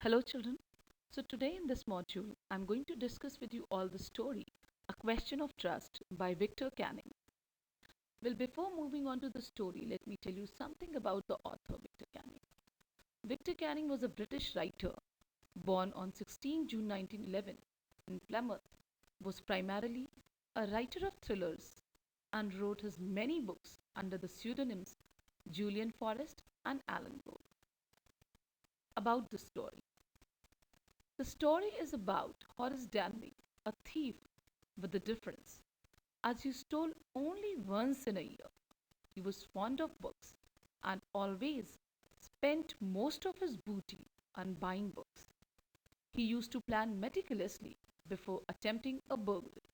Hello, children. So, today in this module, I'm going to discuss with you all the story, A Question of Trust by Victor Canning. Well, before moving on to the story, let me tell you something about the author, Victor Canning. Victor Canning was a British writer born on 16 June 1911 in Plymouth, was primarily a writer of thrillers and wrote his many books under the pseudonyms Julian Forrest and Alan Poe. About the story. The story is about Horace Danby, a thief with a difference. As he stole only once in a year, he was fond of books and always spent most of his booty on buying books. He used to plan meticulously before attempting a burglary.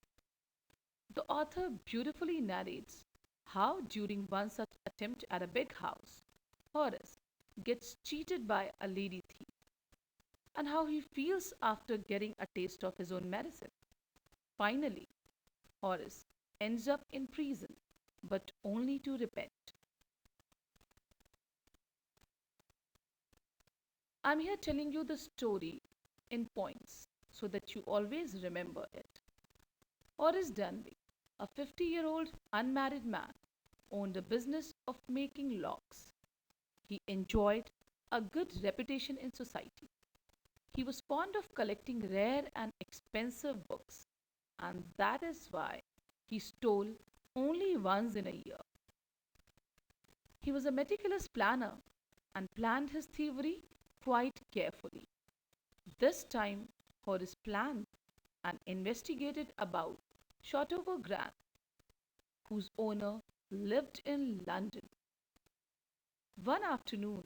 The author beautifully narrates how, during one such attempt at a big house, Horace gets cheated by a lady thief and how he feels after getting a taste of his own medicine. Finally, Horace ends up in prison, but only to repent. I'm here telling you the story in points so that you always remember it. Horace Danby, a 50-year-old unmarried man, owned a business of making locks. He enjoyed a good reputation in society. He was fond of collecting rare and expensive books, and that is why he stole only once in a year. He was a meticulous planner and planned his thievery quite carefully. This time, Horace planned and investigated about Shotover Grand, whose owner lived in London. One afternoon,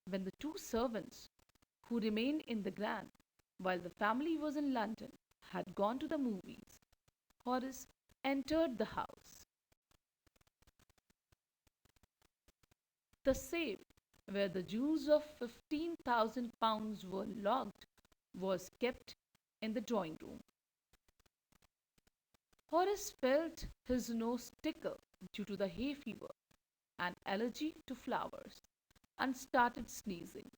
when the two servants who remained in the Grand while the family was in London had gone to the movies, Horace entered the house. The safe, where the jewels of £15,000 were locked, was kept in the drawing room. Horace felt his nose tickle due to the hay fever, an allergy to flowers, and started sneezing.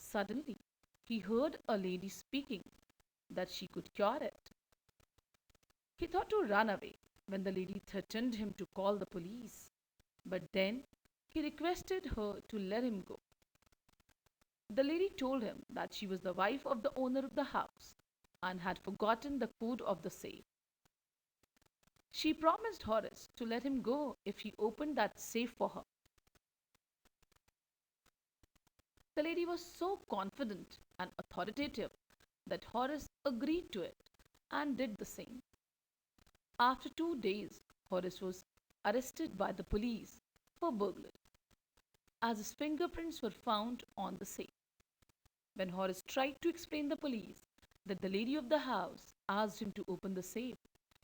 Suddenly, he heard a lady speaking that she could cure it. He thought to run away when the lady threatened him to call the police, but then he requested her to let him go. The lady told him that she was the wife of the owner of the house and had forgotten the code of the safe. She promised Horace to let him go if he opened that safe for her. The lady was so confident and authoritative that Horace agreed to it and did the same. After 2 days, Horace was arrested by the police for burglary, as his fingerprints were found on the safe. When Horace tried to explain to the police that the lady of the house asked him to open the safe,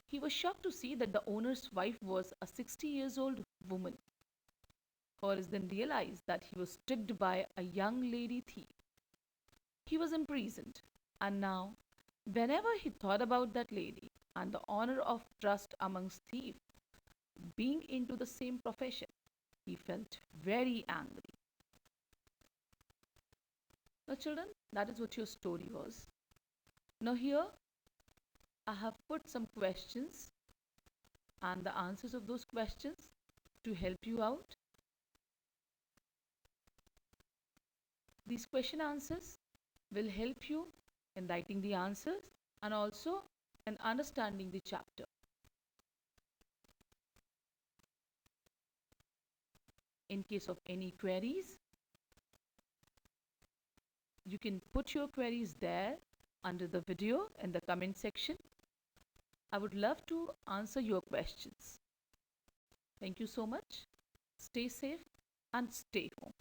he was shocked to see that the owner's wife was a 60 years old woman. Horace then realized that he was tricked by a young lady thief. He was imprisoned, and now, whenever he thought about that lady and the honor of trust amongst thieves being into the same profession, he felt very angry. Now, children, that is what your story was. Now, here I have put some questions and the answers of those questions to help you out. These question answers will help you in writing the answers and also in understanding the chapter. In case of any queries, you can put your queries there under the video in the comment section. I would love to answer your questions. Thank you so much. Stay safe and stay home.